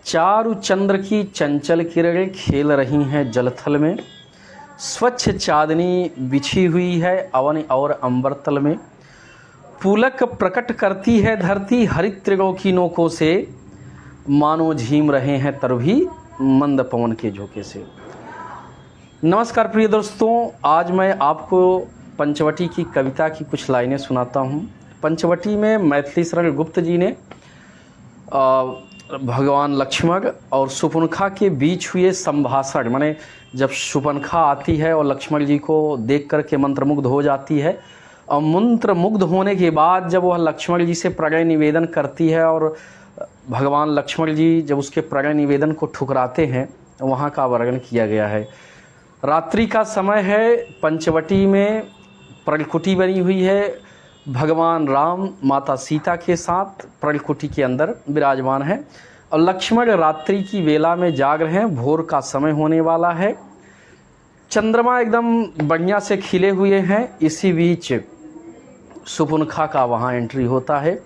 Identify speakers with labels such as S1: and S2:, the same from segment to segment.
S1: चारु चंद्र की चंचल किरणें खेल रही हैं जलथल में। स्वच्छ चांदनी बिछी हुई है अवन और अंबर तल में। पुलक प्रकट करती है धरती हरित त्रिगों की नोकों से। मानो झीम रहे हैं तरभी मंद पवन के झोंके से। नमस्कार प्रिय दोस्तों, आज मैं आपको पंचवटी की कविता की कुछ लाइनें सुनाता हूँ। पंचवटी में मैथिली शरण गुप्त जी ने भगवान लक्ष्मण और सुपुनखा के बीच हुए संभाषण, माने जब सुपुनखा आती है और लक्ष्मण जी को देख कर के मंत्रमुग्ध हो जाती है, और मंत्रमुग्ध होने के बाद जब वह लक्ष्मण जी से प्रणय निवेदन करती है और भगवान लक्ष्मण जी जब उसके प्रणय निवेदन को ठुकराते हैं, वहाँ का वर्णन किया गया है। रात्रि का समय है, पंचवटी में पर्णकुटी बनी हुई है। भगवान राम माता सीता के साथ पर्णकुटी के अंदर विराजमान है और लक्ष्मण रात्रि की वेला में जाग रहे हैं। भोर का समय होने वाला है, चंद्रमा एकदम बढ़िया से खिले हुए हैं। इसी बीच सुपुनखा का वहाँ एंट्री होता है।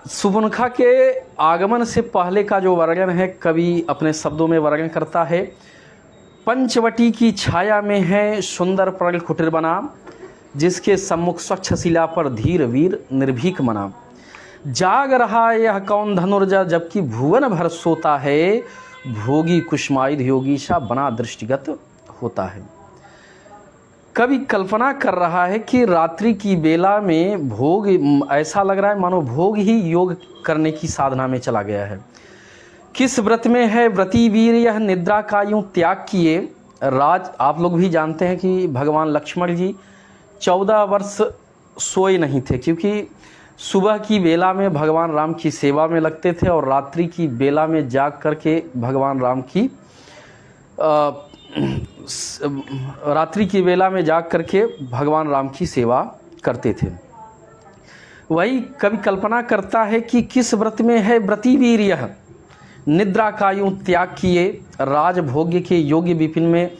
S1: सुपुनखा के आगमन से पहले का जो वर्णन है कवि अपने शब्दों में वर्णन करता है। पंचवटी की छाया में है सुंदर पर्णकुटीर बना, जिसके सम्मुख स्वच्छ शिला पर धीर वीर निर्भीक मना। जाग रहा यह कौन धनुर्जा जबकि भुवन भर सोता है। भोगी कुष्मायुध योगी सा बना दृष्टिगत होता है। कवि कल्पना कर रहा है कि रात्रि की बेला में भोग, ऐसा लग रहा है मानो भोग ही योग करने की साधना में चला गया है। किस व्रत में है व्रती वीर यह निद्रा का यूं त्याग किए। राज आप लोग भी जानते हैं कि भगवान लक्ष्मण जी 14 वर्ष सोए नहीं थे, क्योंकि सुबह की बेला में भगवान राम की सेवा में लगते थे और रात्रि की बेला में जाग करके भगवान राम की रात्रि की बेला में जाग करके भगवान राम की सेवा करते थे। वही कवि कल्पना करता है कि किस व्रत में है व्रती वीर यह निद्रा का यूं त्याग किए। राजभोग्य के योग्य विपिन में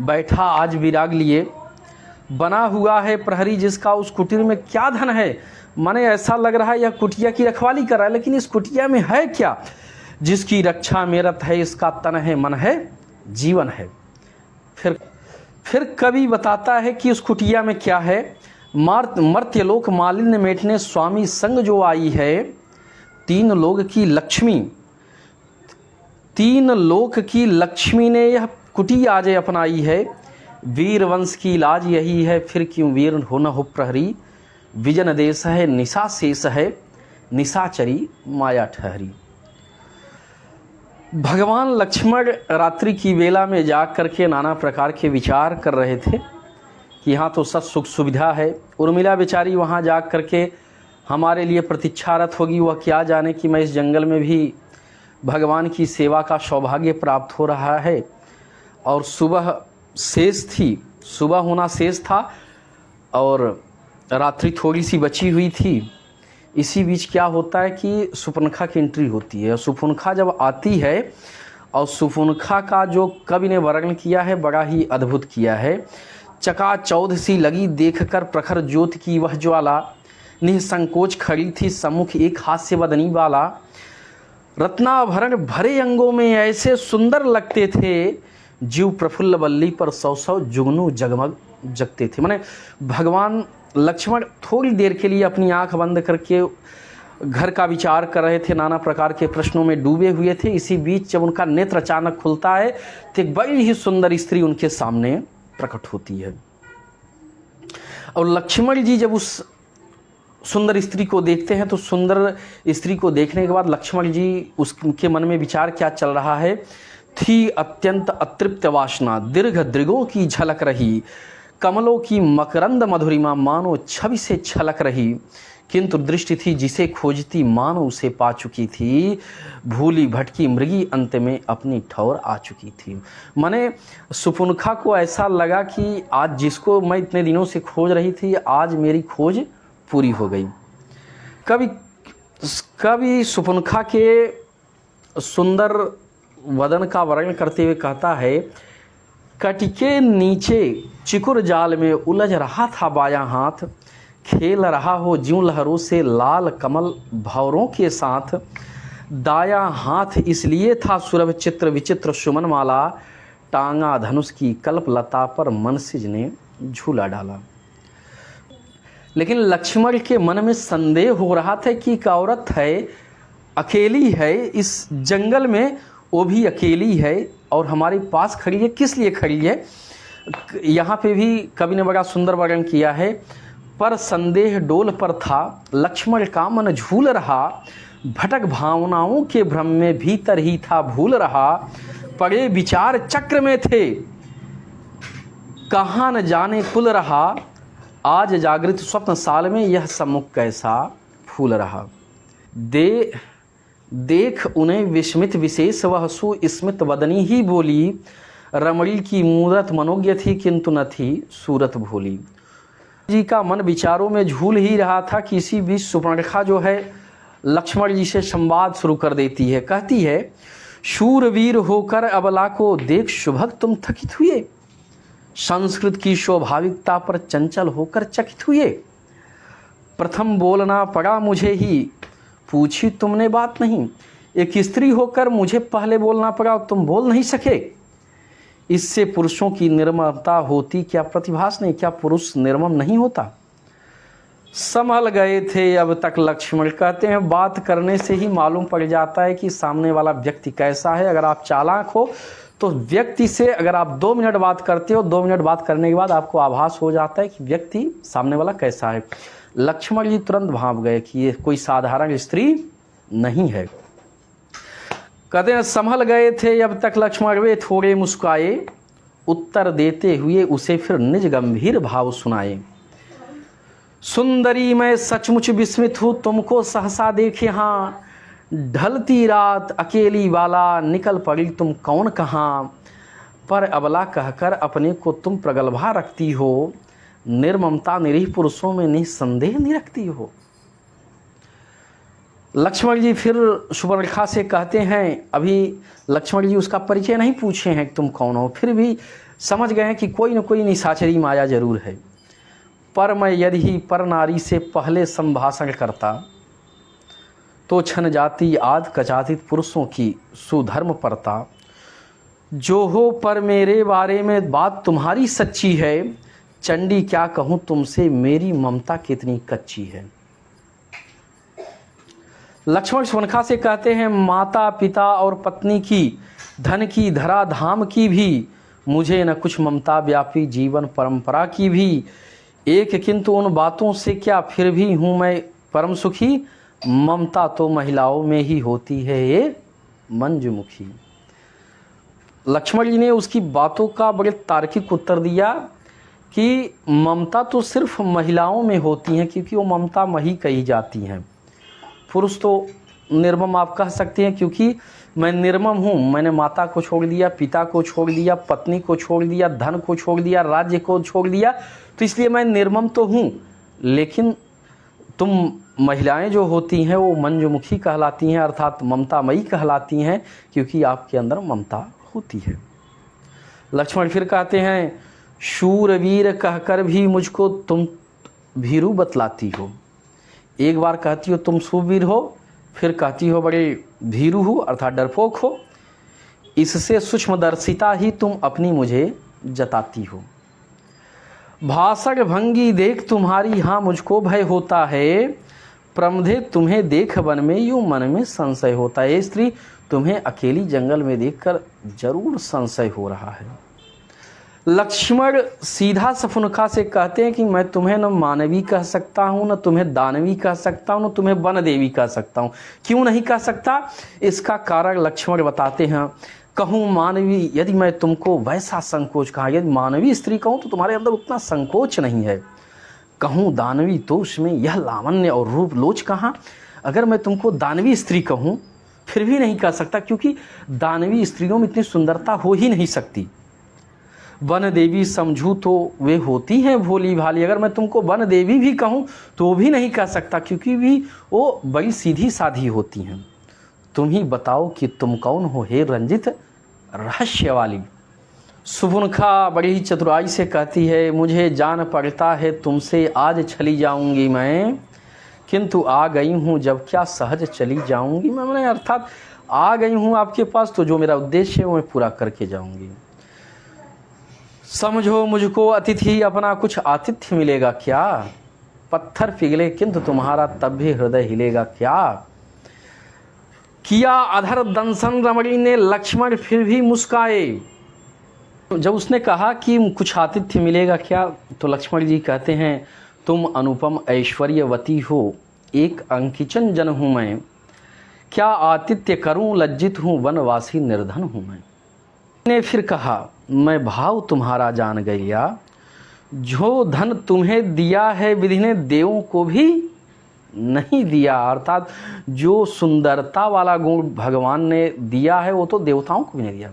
S1: बैठा आज विराग लिए। बना हुआ है प्रहरी जिसका उस कुटीर में क्या धन है। माने ऐसा लग रहा है यह कुटिया की रखवाली कर रहा है, लेकिन इस कुटिया में है क्या। जिसकी रक्षा में रत है इसका तन है मन है जीवन है। फिर कवि बताता है कि उस कुटिया में क्या है। मर्त्यलोक मालिन्य मेटने स्वामी संग जो आई है। तीन लोक की लक्ष्मी ने यह कुटी आज अपनाई है। वीर वंश की लाज यही है फिर क्यों वीर हो न हो प्रहरी। विजन देश है निशा शेष है निशाचरी माया ठहरी। भगवान लक्ष्मण रात्रि की वेला में जाग करके नाना प्रकार के विचार कर रहे थे कि यहाँ तो सब सुख सुविधा है। उर्मिला बेचारी वहाँ जाग करके हमारे लिए प्रतीक्षारत होगी। वह क्या जाने कि मैं इस जंगल में भी भगवान की सेवा का सौभाग्य प्राप्त हो रहा है। और सुबह शेष थी, सुबह होना शेष था और रात्रि थोड़ी सी बची हुई थी। इसी बीच क्या होता है कि सुपुनखा की एंट्री होती है। सुपुनखा जब आती है और सुपुनखा का जो कवि ने वर्णन किया है बड़ा ही अद्भुत किया है। चकाचौंध सी लगी देखकर प्रखर ज्योति की वह ज्वाला। निसंकोच खड़ी थी सम्मुख एक हास्य बदनी वाला। रत्नाभरण भरे अंगों में ऐसे सुंदर लगते थे। जीव प्रफुल्ल बल्ली पर 100 जुगनू जगमग जगते थे। माने भगवान लक्ष्मण थोड़ी देर के लिए अपनी आंख बंद करके घर का विचार कर रहे थे, नाना प्रकार के प्रश्नों में डूबे हुए थे। इसी बीच जब उनका नेत्र अचानक खुलता है तो एक बड़ी ही सुंदर स्त्री उनके सामने प्रकट होती है। और लक्ष्मण जी जब उस सुंदर स्त्री को देखते हैं तो सुंदर स्त्री को देखने के बाद लक्ष्मण जी उसके मन में विचार क्या चल रहा है। थी अत्यंत अतृप्त वासना दीर्घ दृगों की झलक रही। कमलों की मकरंद मधुरिमा मानो छवि से छलक रही। किंतु दृष्टि थी जिसे खोजती मानो उसे पा चुकी थी। भूली भटकी मृगी अंत में अपनी ठौर आ चुकी थी। माने सुपुनखा को ऐसा लगा कि आज जिसको मैं इतने दिनों से खोज रही थी आज मेरी खोज पूरी हो गई। कवि सुपुनखा के सुंदर वदन का वर्णन करते हुए कहता है। कटिके नीचे चिकुर जाल में उलझ रहा था बायां हाथ। खेल रहा हो ज्यों लहरों से लाल कमल भंवरों के साथ। दाया हाथ इसलिए था सुरभ चित्र विचित्र सुमन माला, टांगा धनुष की कल्प लता पर मनसिज ने झूला डाला। लेकिन लक्ष्मण के मन में संदेह हो रहा था कि एक औरत है, अकेली है इस जंगल में, वो भी अकेली है और हमारे पास खड़ी है, किस लिए खड़ी है। यहाँ पे भी कवि ने बड़ा सुंदर वर्णन किया है। पर संदेह डोल पर था, लक्ष्मण का मन झूल रहा, भटक भावनाओं के भ्रम में भीतर ही था भूल रहा, पड़े विचार चक्र में थे, कहाँ न जाने कुल रहा, आज जागृत स्वप्न साल में यह सम्मुख कैसा फूल रहा। देख उन्हें विस्मित विशेष वह सुस्मित वदनी ही बोली, रमणी की मूरत मनोज्ञ थी किंतु न थी सूरत भोली। जी का मन विचारों में झूल ही रहा था कि इसी बीच सुपर्णखा जो है लक्ष्मण जी से संवाद शुरू कर देती है। कहती है, शूरवीर होकर अबला को देख शुभग तुम थकित हुए, संस्कृत की स्वाभाविकता पर चंचल होकर चकित हुए, प्रथम बोलना पड़ा मुझे ही, पूछी तुमने बात नहीं, एक स्त्री होकर मुझे पहले बोलना पड़ा और तुम बोल नहीं सके, इससे पुरुषों की निर्ममता होती क्या प्रतिभास नहीं, क्या पुरुष निर्मम नहीं होता। संभल गए थे अब तक लक्ष्मण। कहते हैं बात करने से ही मालूम पड़ जाता है कि सामने वाला व्यक्ति कैसा है। अगर आप चालाक हो तो व्यक्ति से अगर आप 2 मिनट बात करते हो, 2 मिनट बात करने के बाद आपको आभास हो जाता है कि व्यक्ति सामने वाला कैसा है। लक्ष्मण जी तुरंत भांप गए कि ये कोई साधारण स्त्री नहीं है। कहते हैं संभल गए थे अब तक लक्ष्मण वे थोड़े मुस्काए, उत्तर देते हुए उसे फिर निज गंभीर भाव सुनाए। सुंदरी मैं सचमुच विस्मित हूँ तुमको सहसा देखे, हाँ ढलती रात अकेली वाला निकल पड़ी तुम कौन कहाँ, पर अबला कहकर अपने को तुम प्रगल्भा रखती हो, निर्ममता निरीह पुरुषों में निसंदेह नहीं रखती हो। लक्ष्मण जी फिर सुपर्णखा से कहते हैं, अभी लक्ष्मण जी उसका परिचय नहीं पूछे हैं कि तुम कौन हो, फिर भी समझ गए हैं कि कोई न कोई निशाचरी माया जरूर है। पर मैं यदि ही पर नारी से पहले संभाषण करता तो छन जाती आद कचातित पुरुषों की सुधर्म परता, जो हो पर मेरे बारे में बात तुम्हारी सच्ची है, चंडी क्या कहूँ तुमसे मेरी ममता कितनी कच्ची है। लक्ष्मण सुपर्णखा से कहते हैं, माता पिता और पत्नी की, धन की, धरा धाम की भी, मुझे न कुछ ममता व्यापी जीवन परंपरा की भी, एक किंतु उन बातों से क्या फिर भी हूँ मैं परम सुखी, ममता तो महिलाओं में ही होती है ये मंजुमुखी। लक्ष्मण जी ने उसकी बातों का बड़े तार्किक उत्तर दिया कि ममता तो सिर्फ महिलाओं में होती हैं, क्योंकि वो ममता मही कही जाती हैं। पुरुष तो निर्मम आप कह सकते हैं, क्योंकि मैं निर्मम हूँ, मैंने माता को छोड़ दिया, पिता को छोड़ दिया, पत्नी को छोड़ दिया, धन को छोड़ दिया, राज्य को छोड़ दिया, तो इसलिए मैं निर्मम तो हूँ। लेकिन तुम महिलाएं जो होती हैं वो मंजुमुखी कहलाती हैं, अर्थात ममतामयी कहलाती हैं, क्योंकि आपके अंदर ममता होती है। लक्ष्मण फिर कहते हैं, शूरवीर कहकर भी मुझको तुम भीरू बतलाती हो। एक बार कहती हो तुम शूरवीर हो, फिर कहती हो बड़े भीरू हो अर्थात डरपोक हो, इससे सूक्ष्मदर्शिता ही तुम अपनी मुझे जताती हो। भाषण भंगी देख तुम्हारी हाँ मुझको भय होता है, प्रमदे तुम्हें देख वन में यूं मन में संशय होता है। स्त्री तुम्हें अकेली जंगल में देखकर जरूर संशय हो रहा है। लक्ष्मण सीधा सुपर्णखा से कहते हैं कि मैं तुम्हें न मानवी कह सकता हूँ, न तुम्हें दानवी कह सकता हूँ, न तुम्हें वन देवी कह सकता हूँ। क्यों नहीं कह सकता, इसका कारण लक्ष्मण बताते हैं। कहूँ मानवी यदि मैं तुमको वैसा संकोच कहा, यदि मानवी स्त्री कहूँ तो तुम्हारे अंदर उतना संकोच नहीं है। कहूँ दानवी तो उसमें यह लावण्य और रूप लोच कहाँ। अगर मैं तुमको दानवी स्त्री कहूँ फिर भी नहीं कह सकता, क्योंकि दानवी स्त्रियों में इतनी सुंदरता हो ही नहीं सकती। वन देवी समझूँ तो वे होती हैं भोली भाली, अगर मैं तुमको वन देवी भी कहूँ तो भी नहीं कह सकता, क्योंकि भी वो बड़ी सीधी साधी होती हैं। तुम ही बताओ कि तुम कौन हो हे रंजित रहस्य वाली। सुपर्णखा बड़ी ही चतुराई से कहती है, मुझे जान पड़ता है तुमसे आज छली जाऊंगी मैं, किंतु आ गई हूँ जब क्या सहज चली जाऊंगी। मैंने अर्थात आ गई हूँ आपके पास तो जो मेरा उद्देश्य है वो मैं पूरा करके जाऊंगी। समझो मुझको अतिथि अपना, कुछ आतिथ्य मिलेगा क्या। पत्थर पिघले किंतु तुम्हारा तब भी हृदय हिलेगा क्या। किया अधर दंसन रमणी ने लक्ष्मण फिर भी मुस्काए। जब उसने कहा कि कुछ आतिथ्य मिलेगा क्या, तो लक्ष्मण जी कहते हैं तुम अनुपम ऐश्वर्यवती हो, एक अंकिचन जन हूँ मैं, क्या आतिथ्य करूं लज्जित हूँ, वनवासी निर्धन हूँ मैं। ने फिर कहा मैं भाव तुम्हारा जान गया, जो धन तुम्हें दिया है विधि ने देवों को भी नहीं दिया। अर्थात जो सुंदरता वाला गुण भगवान ने दिया है वो तो देवताओं को भी नहीं दिया।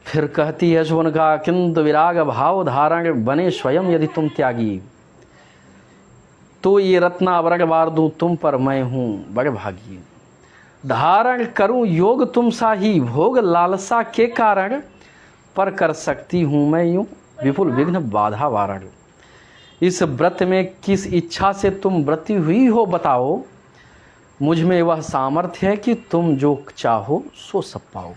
S1: फिर कहती है सुवन का किंतु विराग भाव धारण बने स्वयं यदि तुम त्यागी, तो ये रत्नावरण वार दूं तुम पर मैं हूँ बड़े भागी। धारण करूं योग तुम सा ही, भोग लालसा के कारण, पर कर सकती हूँ मैं यूं विपुल विघ्न बाधा वारण। इस व्रत में किस इच्छा से तुम व्रती हुई हो बताओ, मुझ में वह सामर्थ्य है कि तुम जो चाहो सो सब पाओ।